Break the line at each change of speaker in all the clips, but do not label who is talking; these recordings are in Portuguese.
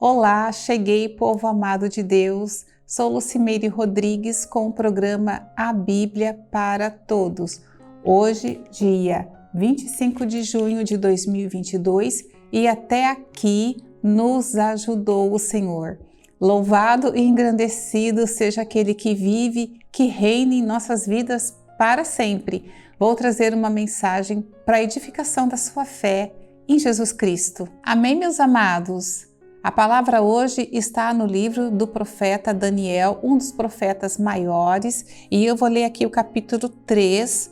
Olá, cheguei, povo amado de Deus. Sou Lucimeire Rodrigues com o programa A Bíblia para Todos. Hoje, dia 25 de junho de 2022, e até aqui nos ajudou o Senhor. Louvado e engrandecido seja aquele que vive, que reina em nossas vidas para sempre. Vou trazer uma mensagem para a edificação da sua fé em Jesus Cristo. Amém, meus amados? A palavra hoje está no livro do profeta Daniel, um dos profetas maiores, e eu vou ler aqui o capítulo 3,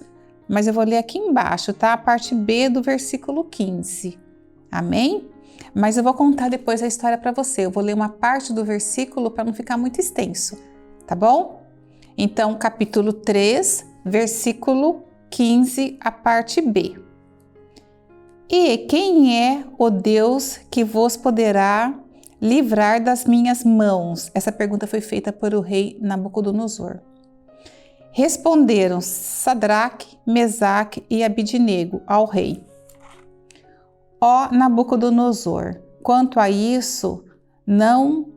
mas eu vou ler aqui embaixo, tá? A parte B do versículo 15. Amém? Mas eu vou contar depois a história para você. Eu vou ler uma parte do versículo para não ficar muito extenso, tá bom? Então, capítulo 3, versículo 15, a parte B. E quem é o Deus que vos poderá livrar das minhas mãos? Essa pergunta foi feita por o rei Nabucodonosor. Responderam Sadraque, Mesaque e Abidnego ao rei: Ó Nabucodonosor, quanto a isso não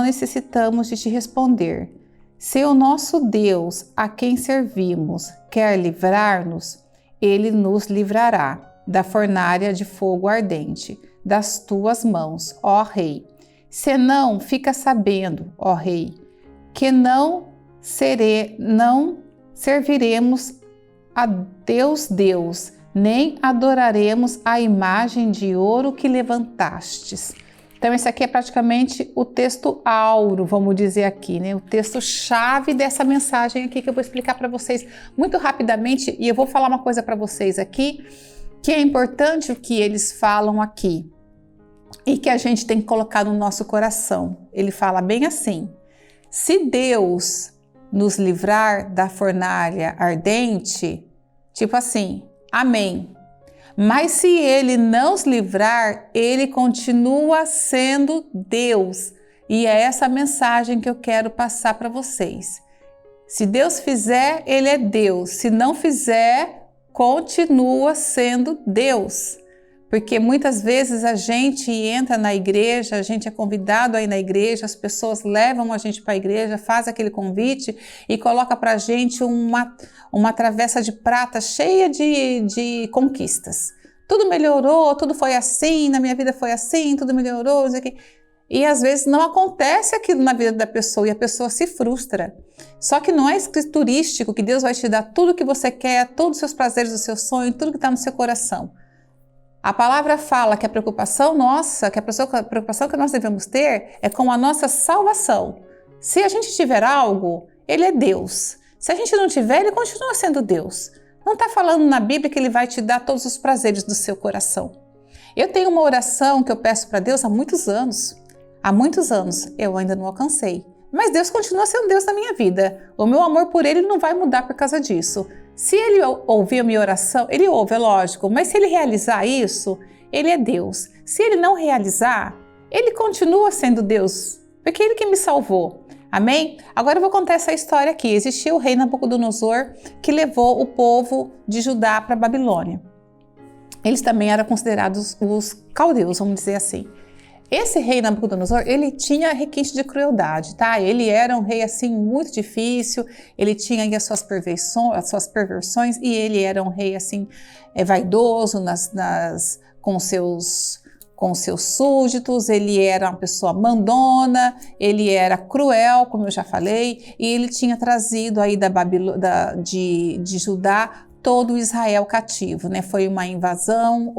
necessitamos de te responder. Se o nosso Deus, a quem servimos, quer livrar-nos, ele nos livrará da fornalha de fogo ardente, das tuas mãos, ó rei. Senão, fica sabendo, ó rei, que não serviremos a Deus, nem adoraremos a imagem de ouro que levantastes. Então, esse aqui é praticamente o texto áureo, vamos dizer aqui, né? O texto-chave dessa mensagem aqui que eu vou explicar para vocês muito rapidamente, e eu vou falar uma coisa para vocês aqui, que é importante o que eles falam aqui e que a gente tem que colocar no nosso coração. Ele fala bem assim: se Deus nos livrar da fornalha ardente, tipo assim, amém. Mas se Ele não nos livrar, Ele continua sendo Deus. E é essa mensagem que eu quero passar para vocês. Se Deus fizer, Ele é Deus. Se não fizer, continua sendo Deus, porque muitas vezes a gente entra na igreja, a gente é convidado a ir na igreja, as pessoas levam a gente para a igreja, faz aquele convite e coloca para a gente uma travessa de prata cheia de conquistas. Tudo melhorou, tudo foi assim, na minha vida foi assim, tudo melhorou, não sei o quê. E às vezes não acontece aquilo na vida da pessoa e a pessoa se frustra. Só que não é escriturístico que Deus vai te dar tudo o que você quer, todos os seus prazeres, o seu sonho, tudo que está no seu coração. A palavra fala que a preocupação nossa, que a preocupação que nós devemos ter é com a nossa salvação. Se a gente tiver algo, Ele é Deus. Se a gente não tiver, Ele continua sendo Deus. Não está falando na Bíblia que Ele vai te dar todos os prazeres do seu coração. Eu tenho uma oração que eu peço para Deus há muitos anos. Há muitos anos eu ainda não alcancei, mas Deus continua sendo Deus na minha vida. O meu amor por Ele não vai mudar por causa disso. Se Ele ouvir a minha oração, Ele ouve, é lógico, mas se Ele realizar isso, Ele é Deus. Se Ele não realizar, Ele continua sendo Deus, porque Ele que me salvou. Amém? Agora eu vou contar essa história aqui. Existiu o rei Nabucodonosor que levou o povo de Judá para a Babilônia. Eles também eram considerados os caldeus, vamos dizer assim. Esse rei Nabucodonosor, ele tinha requinte de crueldade, tá? Ele era um rei, assim, muito difícil, ele tinha aí as suas perversões, e ele era um rei, assim, vaidoso com seus súditos, ele era uma pessoa mandona, ele era cruel, como eu já falei, e ele tinha trazido aí de Judá todo Israel cativo, né? Foi uma invasão,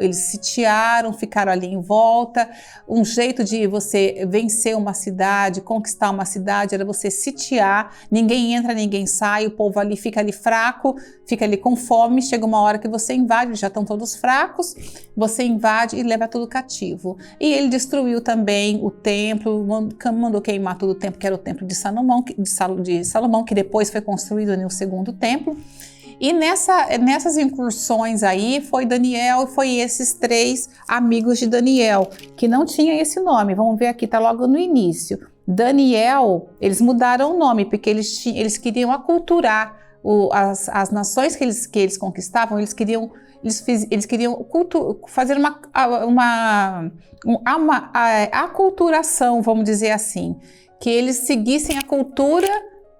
eles sitiaram, ficaram ali em volta. Um jeito de você vencer uma cidade, conquistar uma cidade, era você sitiar, ninguém entra, ninguém sai, o povo ali fica ali fraco, fica ali com fome, chega uma hora que você invade, já estão todos fracos, você invade e leva tudo cativo. E ele destruiu também o templo, mandou queimar todo o templo, que era o templo de Salomão, que depois foi construído no segundo templo. E nessas incursões aí foi Daniel e foi esses 3 amigos de Daniel, que não tinha esse nome. Vamos ver aqui, tá logo no início. Daniel, eles mudaram o nome porque eles queriam aculturar as nações que eles conquistavam, eles queriam eles queriam fazer uma aculturação, vamos dizer assim, que eles seguissem a cultura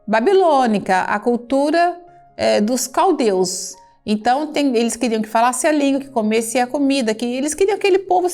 babilônica, a cultura dos caldeus. Então, eles queriam que falasse a língua, que comesse a comida, que eles queriam que aquele povo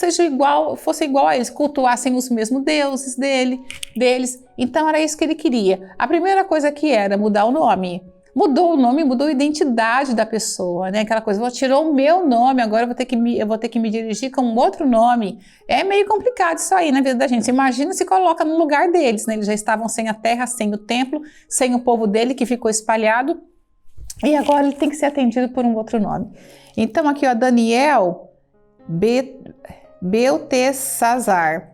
fosse igual a eles, cultuassem os mesmos deuses deles. Então, era isso que ele queria. A primeira coisa que era mudar o nome. Mudou o nome, mudou a identidade da pessoa, né? Aquela coisa, tirou o meu nome, agora eu vou ter que me dirigir com um outro nome. É meio complicado isso aí na vida da gente. Você imagina se coloca no lugar deles, né? Eles já estavam sem a terra, sem o templo, sem o povo dele que ficou espalhado. E agora ele tem que ser atendido por um outro nome. Então aqui, ó, Daniel Beltesazar,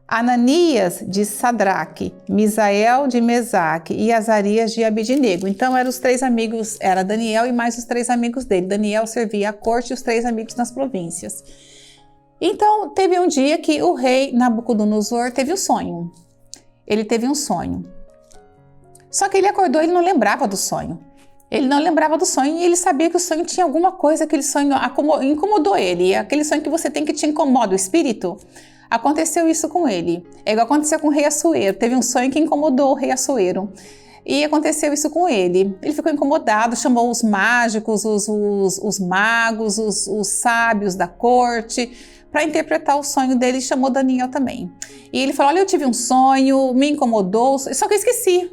Ananias de Sadraque, Misael de Mesaque e Azarias de Abidnego. Então eram os 3 amigos, era Daniel e mais os 3 amigos dele. Daniel servia à corte e os 3 amigos nas províncias. Então teve um dia que o rei Nabucodonosor teve um sonho. Ele teve um sonho. Só que ele acordou e ele não lembrava do sonho. Ele não lembrava do sonho e ele sabia que o sonho tinha alguma coisa, aquele sonho incomodou ele. Aquele sonho que você tem que te incomoda o espírito. Aconteceu isso com ele. É igual aconteceu com o rei Assuero. Teve um sonho que incomodou o rei Assuero. E aconteceu isso com ele. Ele ficou incomodado, chamou os mágicos, os magos, os sábios da corte para interpretar o sonho dele e chamou Daniel também. E ele falou, olha, eu tive um sonho, me incomodou, só que eu esqueci.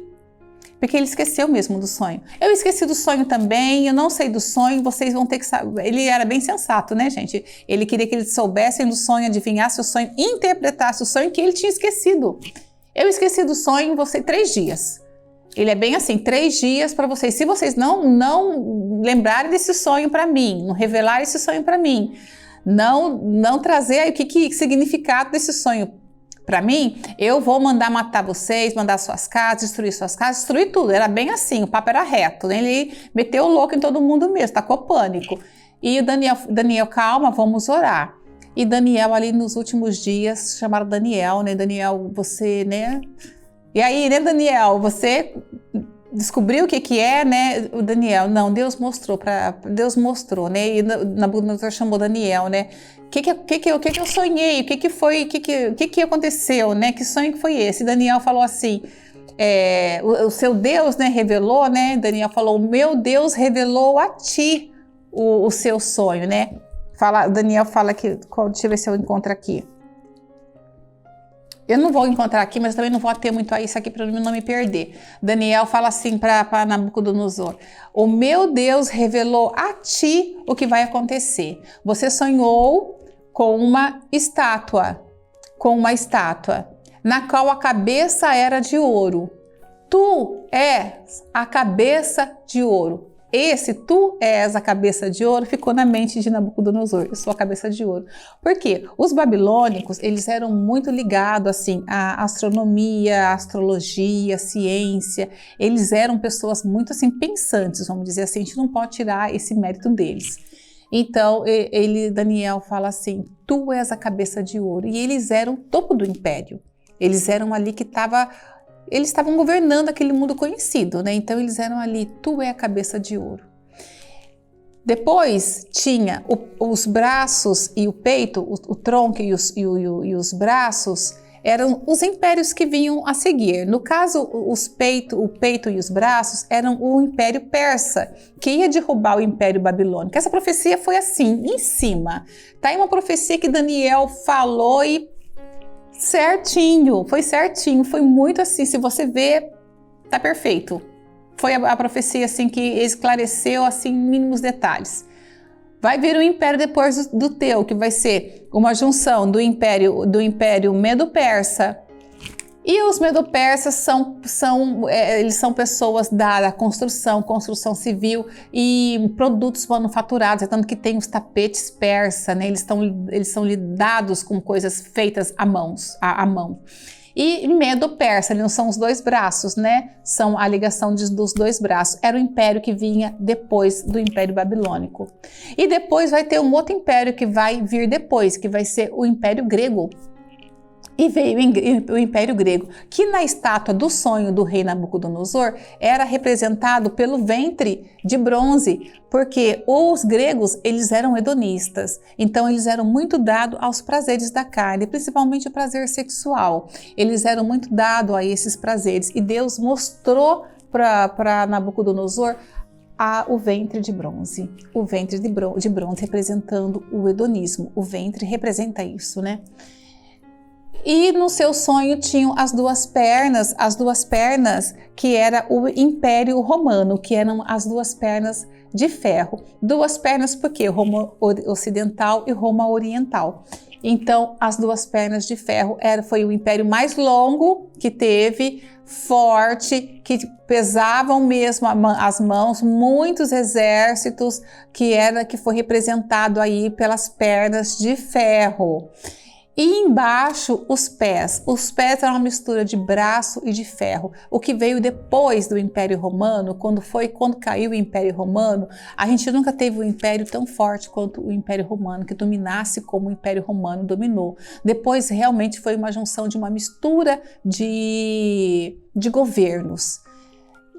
Porque ele esqueceu mesmo do sonho. Eu esqueci do sonho também, eu não sei do sonho, vocês vão ter que saber. Ele era bem sensato, né, gente? Ele queria que eles soubessem do sonho, adivinhasse o sonho, interpretasse o sonho que ele tinha esquecido. Eu esqueci do sonho, 3 dias. Ele é bem assim, 3 dias para vocês. Se vocês não lembrarem desse sonho para mim, não revelarem esse sonho para mim, não trazer o que significado desse sonho para mim, eu vou mandar matar vocês, mandar suas casas, destruir tudo. Era bem assim, o papo era reto, né? Ele meteu o louco em todo mundo mesmo, tacou pânico. E o Daniel, calma, vamos orar. E Daniel ali nos últimos dias, chamaram Daniel, né? Daniel, você, né? E aí, né, Daniel, você descobriu o que é, né? O Daniel, não, Deus mostrou, né? E Nabucodonosor chamou Daniel, né? O que eu sonhei? O que aconteceu, né? Que sonho que foi esse? Daniel falou assim, o seu Deus, né, revelou, né? Daniel falou, o meu Deus revelou a ti o seu sonho, né? Daniel fala que, deixa eu ver se eu encontro aqui. Eu não vou encontrar aqui, mas também não vou ater muito a isso aqui para não me perder. Daniel fala assim para Nabucodonosor, o meu Deus revelou a ti o que vai acontecer. Você sonhou com uma estátua, na qual a cabeça era de ouro. Tu és a cabeça de ouro. Esse tu és a cabeça de ouro ficou na mente de Nabucodonosor, eu sou a cabeça de ouro. Por quê? Os babilônicos, eles eram muito ligados assim à astronomia, à astrologia, à ciência. Eles eram pessoas muito assim pensantes, vamos dizer assim, a gente não pode tirar esse mérito deles. Então, Daniel fala assim, tu és a cabeça de ouro. E eles eram o topo do império. Eles eram ali eles estavam governando aquele mundo conhecido, né? Então eles eram ali, tu é a cabeça de ouro. Depois tinha os braços e o peito, o tronco e os braços, eram os impérios que vinham a seguir. No caso, o peito e os braços eram o Império Persa, que ia derrubar o Império Babilônico. Essa profecia foi assim, em cima. Tá aí uma profecia que Daniel falou e foi certinho, foi muito assim, se você ver, tá perfeito. Foi a profecia assim que esclareceu assim mínimos detalhes. Vai vir um império depois do teu, que vai ser uma junção do império Medo-Persa. E os Medo-Persas eles são pessoas da construção civil e produtos manufaturados, é tanto que tem os tapetes persa, né? Eles são lidados com coisas feitas à mão. E Medo-Persa, não são os 2 braços, né? São a ligação dos 2 braços. Era o império que vinha depois do Império Babilônico. E depois vai ter um outro império que vai vir depois, que vai ser o Império Grego. E veio o Império Grego, que na estátua do sonho do rei Nabucodonosor era representado pelo ventre de bronze, porque os gregos, eles eram hedonistas, então eles eram muito dados aos prazeres da carne, principalmente o prazer sexual. Eles eram muito dados a esses prazeres, e Deus mostrou para Nabucodonosor o ventre de bronze. O ventre de bronze representando o hedonismo. O ventre representa isso, né? E no seu sonho tinham as duas pernas que era o Império Romano, que eram as duas pernas de ferro. Duas pernas porque Roma Ocidental e Roma Oriental. Então, as duas pernas de ferro foi o império mais longo que teve, forte, que pesavam mesmo as mãos, muitos exércitos, que foi representado aí pelas pernas de ferro. E embaixo os pés eram uma mistura de braço e de ferro. O que veio depois do Império Romano, quando caiu o Império Romano, a gente nunca teve um império tão forte quanto o Império Romano, que dominasse como o Império Romano dominou. Depois realmente foi uma junção de uma mistura de governos.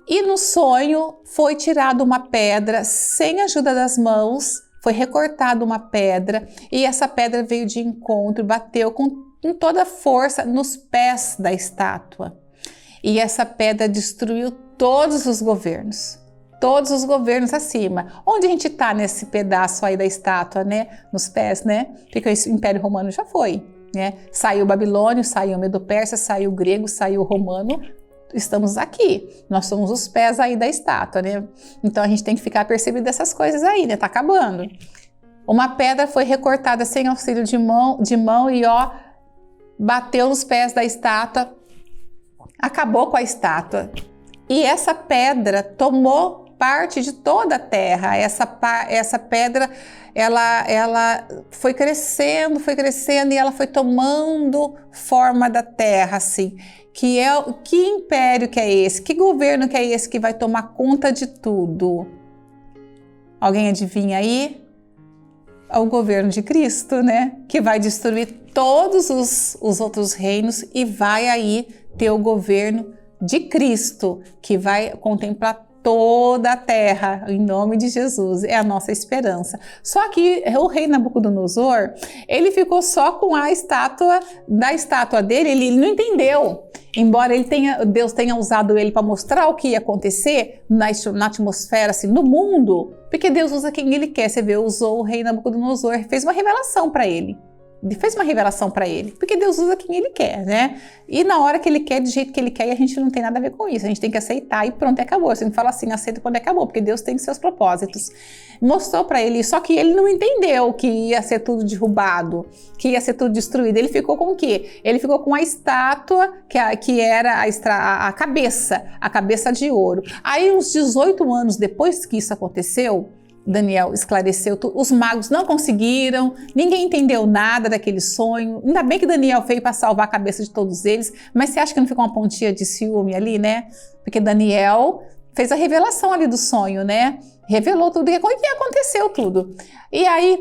E no sonho foi tirada uma pedra sem a ajuda das mãos. Foi recortada uma pedra e essa pedra veio de encontro, bateu com toda a força nos pés da estátua. E essa pedra destruiu todos os governos acima. Onde a gente está nesse pedaço aí da estátua, né? Nos pés, né? Porque o Império Romano já foi, né? Saiu o Babilônio, saiu o Medo-Persa, saiu o grego, saiu o romano. Estamos aqui, nós somos os pés aí da estátua, né? Então a gente tem que ficar percebido dessas coisas aí, né? Tá acabando. Uma pedra foi recortada sem auxílio de mão e bateu nos pés da estátua, acabou com a estátua. E essa pedra tomou parte de toda a terra. Essa pedra, ela foi crescendo e ela foi tomando forma da terra, assim. Que império que é esse? Que governo que é esse que vai tomar conta de tudo? Alguém adivinha aí? É o governo de Cristo, né? Que vai destruir todos os outros reinos e vai aí ter o governo de Cristo, que vai contemplar toda a terra, em nome de Jesus, é a nossa esperança. Só que o rei Nabucodonosor, ele ficou só com a estátua dele, ele não entendeu. Embora Deus tenha usado ele para mostrar o que ia acontecer na atmosfera, assim, no mundo, porque Deus usa quem ele quer. Você vê, usou o rei Nabucodonosor, fez uma revelação para ele. Porque Deus usa quem ele quer, né? E na hora que ele quer, do jeito que ele quer, e a gente não tem nada a ver com isso. A gente tem que aceitar e pronto, acabou. Você não fala assim, aceita quando acabou, porque Deus tem seus propósitos. Mostrou para ele, só que ele não entendeu que ia ser tudo derrubado, que ia ser tudo destruído. Ele ficou com o quê? Ele ficou com a estátua, que era a cabeça de ouro. Aí, uns 18 anos depois que isso aconteceu, Daniel esclareceu tudo, os magos não conseguiram, ninguém entendeu nada daquele sonho. Ainda bem que Daniel veio para salvar a cabeça de todos eles, mas você acha que não ficou uma pontinha de ciúme ali, né? Porque Daniel fez a revelação ali do sonho, né? Revelou tudo o que aconteceu tudo. E aí,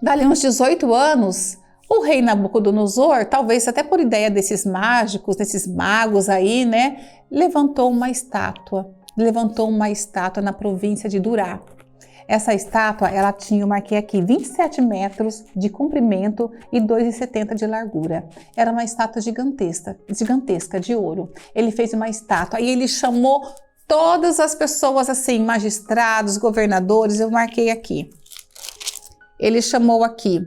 dali uns 18 anos, o rei Nabucodonosor, talvez até por ideia desses mágicos, desses magos aí, né? Levantou uma estátua na província de Durá. Essa estátua, ela tinha, eu marquei aqui, 27 metros de comprimento e 2,70 de largura. Era uma estátua gigantesca de ouro. Ele fez uma estátua e ele chamou todas as pessoas assim, magistrados, governadores, eu marquei aqui. Ele chamou aqui.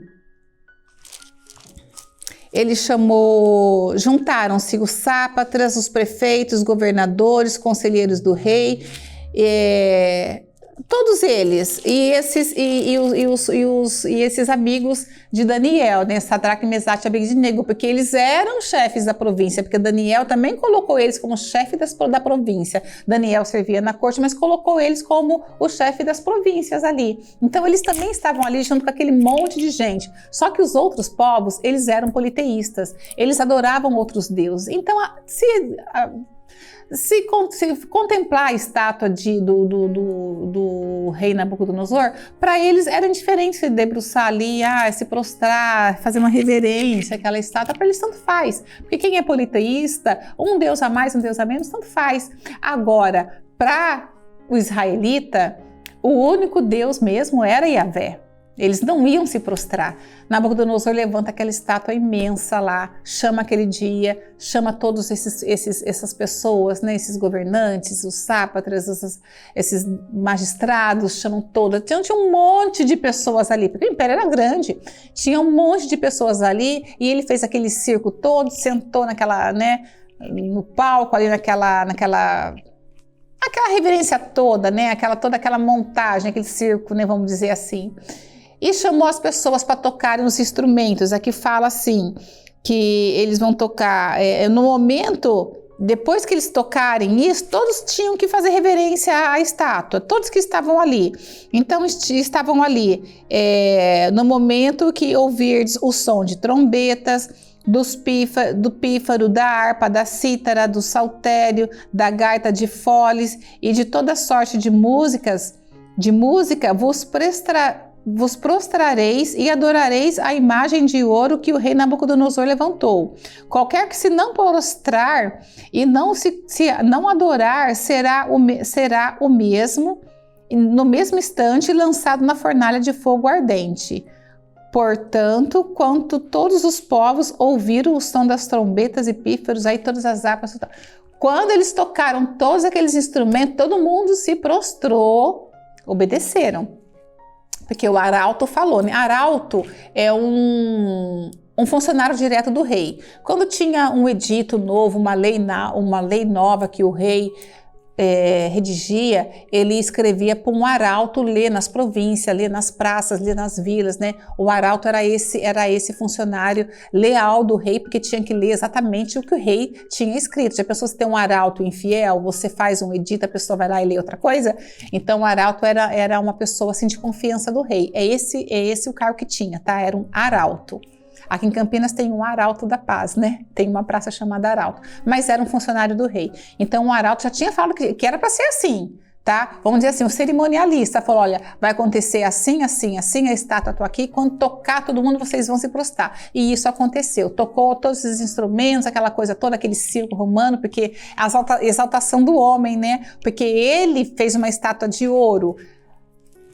Juntaram-se os sátrapas, os prefeitos, governadores, conselheiros do rei, todos eles, e esses amigos de Daniel, né, Sadraque, Mesaque e Abednego, porque eles eram chefes da província, porque Daniel também colocou eles como chefe da província. Daniel servia na corte, mas colocou eles como o chefe das províncias ali. Então eles também estavam ali junto com aquele monte de gente. Só que os outros povos, eles eram politeístas, eles adoravam outros deuses. Então, Se contemplar a estátua do rei Nabucodonosor, para eles era indiferente se debruçar ali, se prostrar, fazer uma reverência àquela estátua, para eles tanto faz. Porque quem é politeísta, um Deus a mais, um Deus a menos, tanto faz. Agora, para o israelita, o único Deus mesmo era Yahvé. Eles não iam se prostrar. Nabucodonosor levanta aquela estátua imensa lá, chama aquele dia, chama todas essas pessoas, né, esses governantes, os sátrapas, esses magistrados, chamam todas. Tinha um monte de pessoas ali, porque o império era grande. Tinha um monte de pessoas ali e ele fez aquele circo todo, sentou naquela, né, no palco ali naquela reverência toda, né, toda aquela montagem, aquele circo, né, vamos dizer assim. E chamou as pessoas para tocarem os instrumentos. Aqui fala assim, que eles vão tocar, no momento, depois que eles tocarem isso, todos tinham que fazer reverência à estátua, todos que estavam ali. Então, estavam ali no momento que ouvirdes o som de trombetas, do pífaro, da harpa, da cítara, do saltério, da gaita de foles e de toda sorte de música, vos prostrareis e adorareis a imagem de ouro que o rei Nabucodonosor levantou. Qualquer que se não prostrar e não adorar será o mesmo, no mesmo instante, lançado na fornalha de fogo ardente. Portanto, quanto todos os povos ouviram o som das trombetas e pífaros, aí todas as harpas, quando eles tocaram todos aqueles instrumentos, todo mundo se prostrou, obedeceram. Porque o arauto falou, né? Arauto é um funcionário direto do rei. Quando tinha um edito novo, uma lei nova que o rei redigia, ele escrevia para um arauto ler nas províncias, ler nas praças, ler nas vilas, né? O arauto era esse funcionário leal do rei, porque tinha que ler exatamente o que o rei tinha escrito. Já pensou se tem um arauto infiel, você faz um edito, a pessoa vai lá e lê outra coisa? Então o arauto era uma pessoa assim de confiança do rei. É esse o cargo que tinha, tá? Era um arauto. Aqui em Campinas tem um arauto da paz, né? Tem uma praça chamada Arauto, mas era um funcionário do rei. Então o arauto já tinha falado que era para ser assim, tá? Vamos dizer assim, o cerimonialista falou, olha, vai acontecer assim, assim, assim, a estátua está aqui, quando tocar todo mundo vocês vão se prostrar. E isso aconteceu, tocou todos esses instrumentos, aquela coisa toda, aquele circo romano, porque a exaltação do homem, né? Porque ele fez uma estátua de ouro.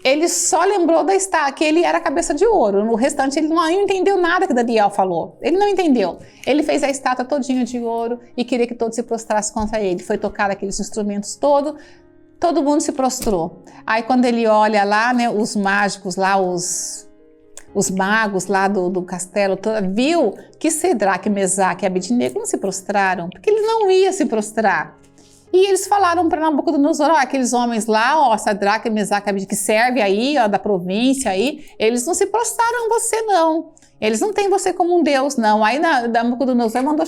Ele só lembrou da estátua, que ele era a cabeça de ouro. No restante, ele não entendeu nada que Daniel falou. Ele não entendeu. Ele fez a estátua todinha de ouro e queria que todos se prostrassem contra ele. Foi tocar aqueles instrumentos todo mundo se prostrou. Aí quando ele olha lá, né, os mágicos lá, os magos lá do castelo, viu que Sedraque, Mesaque e Abednego não se prostraram, porque eles não iam se prostrar. E eles falaram para Nabucodonosor, aqueles homens lá, Sadraque, Mesaque, Abednego, que serve aí, da província aí, eles não se prostraram você não. Eles não têm você como um Deus, não. Aí Nabucodonosor mandou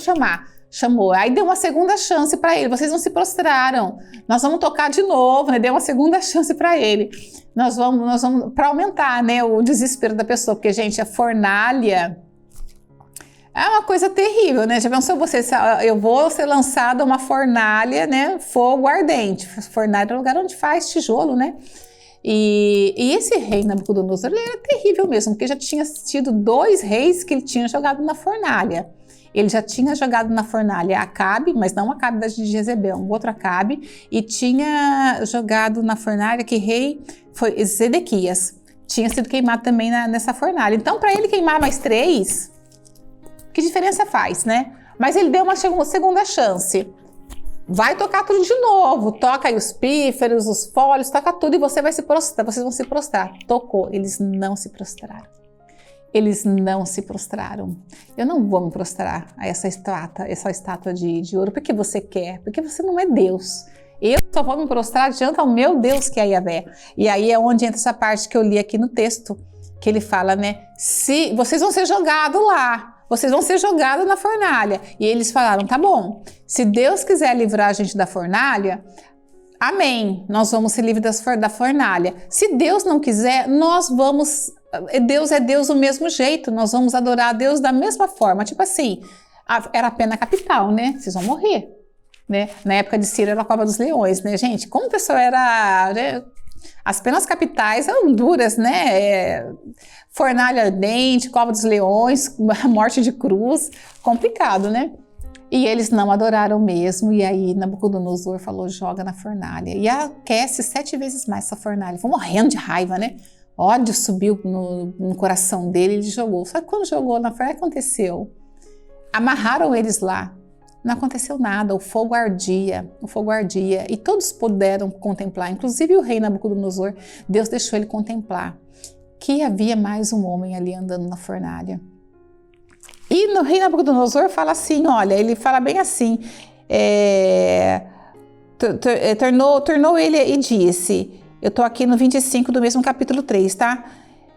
chamou. Aí deu uma segunda chance para ele, vocês não se prostraram. Nós vamos tocar de novo, né? Deu uma segunda chance para ele. Nós vamos para aumentar, né, o desespero da pessoa, porque, gente, a fornalha é uma coisa terrível, né? Já pensou eu vou ser lançada uma fornalha, né? Fogo ardente. Fornalha é o lugar onde faz tijolo, né? E esse rei Nabucodonosor, ele era terrível mesmo, porque já tinha tido 2 reis que ele tinha jogado na fornalha. Ele já tinha jogado na fornalha Acabe, mas não Acabe da de Jezebel, um outro Acabe, e tinha jogado na fornalha que rei foi Zedequias. Tinha sido queimado também nessa fornalha. Então, para ele queimar mais 3... que diferença faz, né? Mas ele deu uma segunda chance. Vai tocar tudo de novo. Toca aí os pífaros, os fólios, toca tudo e você vai se prostrar. Vocês vão se prostrar. Tocou. Eles não se prostraram. Eles não se prostraram. Eu não vou me prostrar a essa estátua de ouro porque você quer, porque você não é Deus. Eu só vou me prostrar diante ao meu Deus, que é Yahvé. E aí é onde entra essa parte que eu li aqui no texto, que ele fala, né? Se vocês vão ser jogados lá. Vocês vão ser jogados na fornalha. E eles falaram, tá bom, se Deus quiser livrar a gente da fornalha, amém, nós vamos ser livres da fornalha. Se Deus não quiser, Deus é Deus do mesmo jeito, nós vamos adorar a Deus da mesma forma. Tipo assim, era a pena capital, né? Vocês vão morrer. né? Na época de Ciro era a cova dos leões, né, gente? Como a pessoa era... né? As penas capitais eram duras, né? Fornalha ardente, cova dos leões, morte de cruz, complicado, né? E eles não adoraram mesmo, e aí Nabucodonosor falou, joga na fornalha. E aquece 7 vezes mais essa fornalha. Foi morrendo de raiva, né? Ódio subiu no coração dele, ele jogou. Só que quando jogou na fornalha, o que aconteceu? Amarraram eles lá. Não aconteceu nada, o fogo ardia, e todos puderam contemplar, inclusive o rei Nabucodonosor, Deus deixou ele contemplar que havia mais um homem ali andando na fornalha. E no rei Nabucodonosor fala assim, olha, ele fala bem assim, tornou ele e disse, eu estou aqui no 25 do mesmo capítulo 3, tá?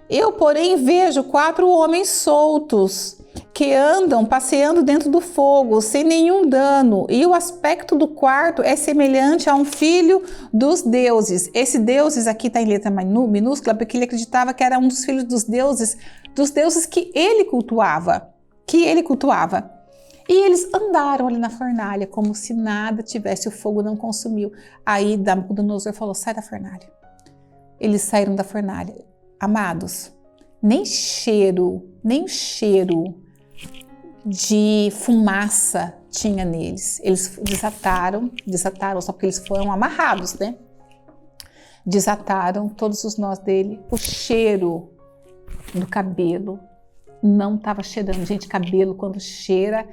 Eu, porém, vejo 4 homens soltos, que andam passeando dentro do fogo, sem nenhum dano, e o aspecto do quarto é semelhante a um filho dos deuses. Esse deuses aqui está em letra minúscula, porque ele acreditava que era um dos filhos dos deuses que ele cultuava. E eles andaram ali na fornalha, como se nada tivesse, o fogo não consumiu. Aí Nabucodonosor falou, sai da fornalha. Eles saíram da fornalha. Amados, nem cheiro de fumaça tinha neles. Eles desataram só porque eles foram amarrados, né? Desataram todos os nós dele. O cheiro do cabelo não estava cheirando. Gente, cabelo quando cheira...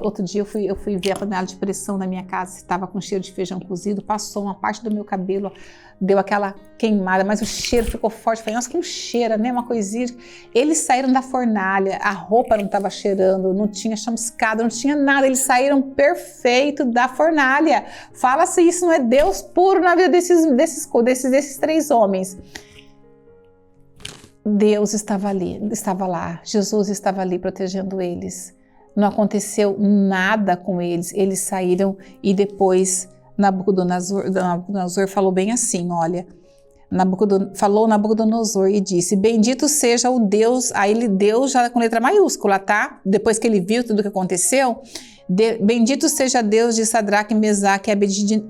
Outro dia eu fui ver a panela de pressão na minha casa, estava com cheiro de feijão cozido, passou uma parte do meu cabelo, deu aquela queimada, mas o cheiro ficou forte. Falei, nossa, que cheira, né? Uma coisinha. Eles saíram da fornalha, a roupa não estava cheirando, não tinha chamuscado, não tinha nada. Eles saíram perfeito da fornalha. Fala se isso não é Deus puro na vida desses 3 homens. Deus estava lá, Jesus estava ali protegendo eles. Não aconteceu nada com eles, eles saíram e depois Nabucodonosor falou bem assim, olha, falou Nabucodonosor e disse, bendito seja o Deus, aí ele deu já com letra maiúscula, tá? Depois que ele viu tudo o que aconteceu, bendito seja Deus de Sadraque, Mesaque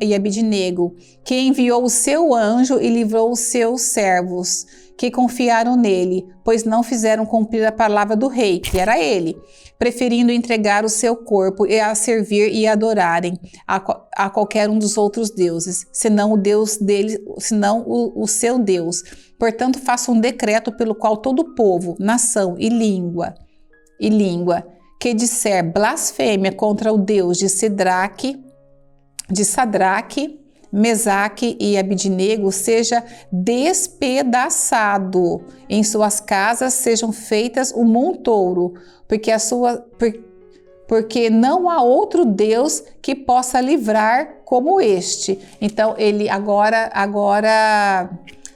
e Abednego, que enviou o seu anjo e livrou os seus servos, que confiaram nele, pois não fizeram cumprir a palavra do rei, que era ele, preferindo entregar o seu corpo a servir e adorarem a qualquer um dos outros deuses, senão o Deus deles, senão o seu Deus. Portanto, faça um decreto pelo qual todo povo, nação e língua que disser blasfêmia contra o Deus de Sadraque, Mesaque e Abednego seja despedaçado, em suas casas sejam feitas um montouro, porque não há outro Deus que possa livrar como este. Então ele agora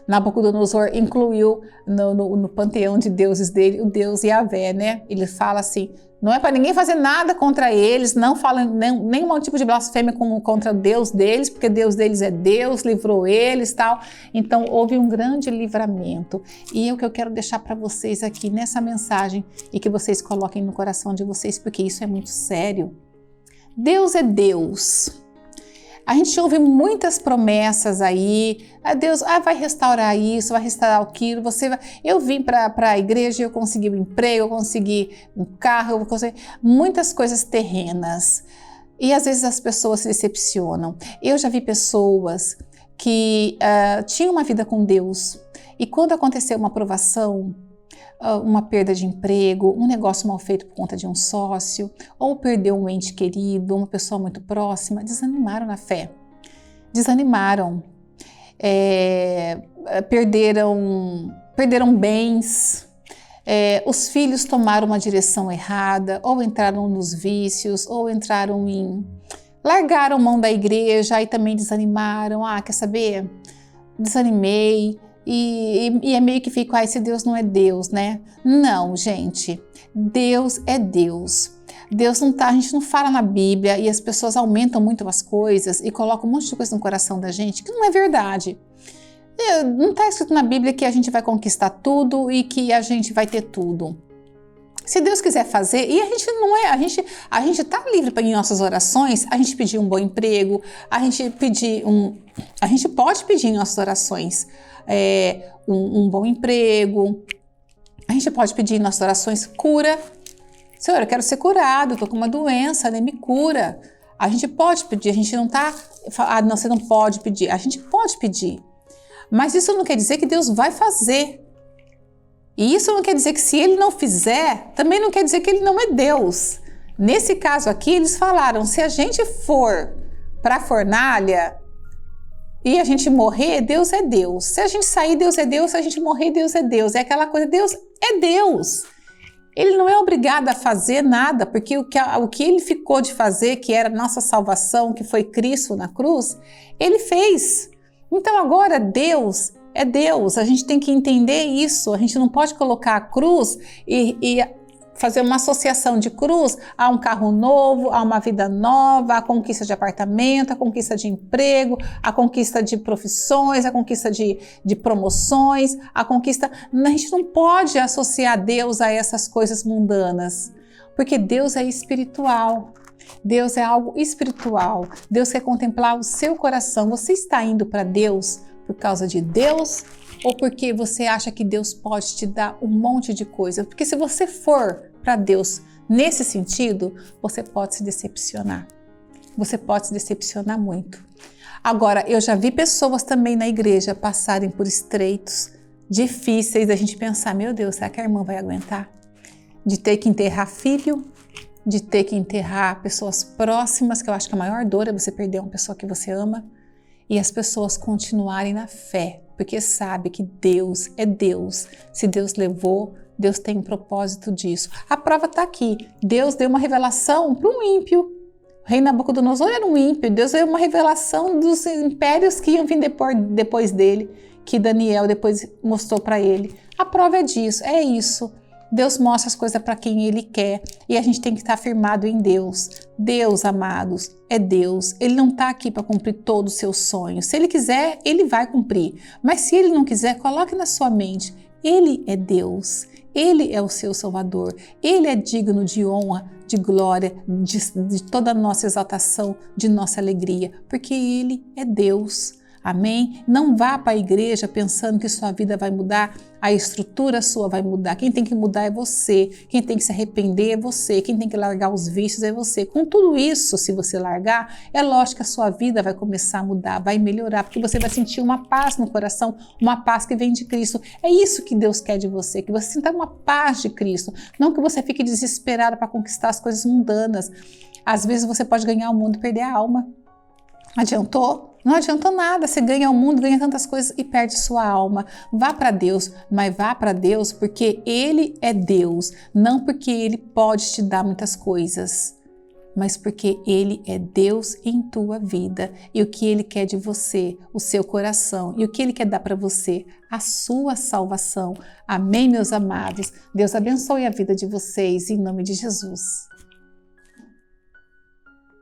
Nabucodonosor incluiu no panteão de deuses dele o Deus Yahvé, né? Ele fala assim, não é para ninguém fazer nada contra eles, não fala nenhum tipo de blasfêmia contra o Deus deles, porque Deus deles é Deus, livrou eles, tal. Então houve um grande livramento. E é o que eu quero deixar para vocês aqui nessa mensagem e que vocês coloquem no coração de vocês, porque isso é muito sério. Deus é Deus. A gente ouve muitas promessas aí, Deus vai restaurar isso, vai restaurar aquilo, eu vim para a igreja, eu consegui um emprego, eu consegui um carro, eu consegui muitas coisas terrenas. E às vezes as pessoas se decepcionam. Eu já vi pessoas que tinham uma vida com Deus e quando aconteceu uma provação, uma perda de emprego, um negócio mal feito por conta de um sócio, ou perdeu um ente querido, uma pessoa muito próxima, desanimaram na fé. Desanimaram. Perderam bens, os filhos tomaram uma direção errada, ou entraram nos vícios, ou largaram mão da igreja e também desanimaram. Quer saber? Desanimei. E é meio que fica, esse Deus não é Deus, né? Não, gente, Deus é Deus. Deus não tá, a gente não fala na Bíblia e as pessoas aumentam muito as coisas e colocam um monte de coisa no coração da gente que não é verdade. Não está escrito na Bíblia que a gente vai conquistar tudo e que a gente vai ter tudo.
Se Deus quiser fazer, e a gente não é, a gente tá livre para em nossas orações, a gente pedir um bom emprego, a gente pode pedir em nossas orações um bom emprego, a gente pode pedir em nossas orações cura. Senhor, eu quero ser curado, estou com uma doença, né? Me cura. A gente pode pedir, a gente não tá, não, você não pode pedir, a gente pode pedir. Mas isso não quer dizer que Deus vai fazer. E isso não quer dizer que se ele não fizer, também não quer dizer que ele não é Deus. Nesse caso aqui, eles falaram, se a gente for para a fornalha e a gente morrer, Deus é Deus. Se a gente sair, Deus é Deus. Se a gente morrer, Deus é Deus. É aquela coisa, Deus é Deus. Ele não é obrigado a fazer nada, porque o que ele ficou de fazer, que era a nossa salvação, que foi Cristo na cruz, ele fez. Então agora Deus é Deus, a gente tem que entender isso, a gente não pode colocar a cruz e fazer uma associação de cruz a um carro novo, a uma vida nova, a conquista de apartamento, a conquista de emprego, a conquista de profissões, a conquista de promoções, a conquista... A gente não pode associar Deus a essas coisas mundanas, porque Deus é espiritual. Deus é algo espiritual. Deus quer contemplar o seu coração. Você está indo para Deus por causa de Deus ou porque você acha que Deus pode te dar um monte de coisa? Porque se você for para Deus nesse sentido, você pode se decepcionar. Você pode se decepcionar muito. Agora, eu já vi pessoas também na igreja passarem por estreitos difíceis da gente pensar, meu Deus, será que a irmã vai aguentar? De ter que enterrar filho, de ter que enterrar pessoas próximas, que eu acho que a maior dor é você perder uma pessoa que você ama, e as pessoas continuarem na fé, porque sabe que Deus é Deus. Se Deus levou, Deus tem um propósito disso. A prova está aqui. Deus deu uma revelação para um ímpio. O rei Nabucodonosor era um ímpio. Deus deu uma revelação dos impérios que iam vir depois dele, que Daniel depois mostrou para ele. A prova é disso, é isso. Deus mostra as coisas para quem Ele quer e a gente tem que estar firmado em Deus. Deus, amados, é Deus. Ele não está aqui para cumprir todos os seus sonhos. Se Ele quiser, Ele vai cumprir. Mas se Ele não quiser, coloque na sua mente. Ele é Deus. Ele é o seu Salvador. Ele é digno de honra, de glória, de toda a nossa exaltação, de nossa alegria, porque Ele é Deus. Amém? Não vá para a igreja pensando que sua vida vai mudar, a estrutura sua vai mudar. Quem tem que mudar é você, quem tem que se arrepender é você, quem tem que largar os vícios é você. Com tudo isso, se você largar, é lógico que a sua vida vai começar a mudar, vai melhorar, porque você vai sentir uma paz no coração, uma paz que vem de Cristo. É isso que Deus quer de você, que você sinta uma paz de Cristo, não que você fique desesperado para conquistar as coisas mundanas. Às vezes você pode ganhar o mundo e perder a alma. Adiantou? Não adiantou nada, você ganha o mundo, ganha tantas coisas e perde sua alma. Vá para Deus, mas vá para Deus porque Ele é Deus, não porque Ele pode te dar muitas coisas, mas porque Ele é Deus em tua vida e o que Ele quer de você, o seu coração, e o que Ele quer dar para você, a sua salvação. Amém, meus amados? Deus abençoe a vida de vocês em nome de Jesus.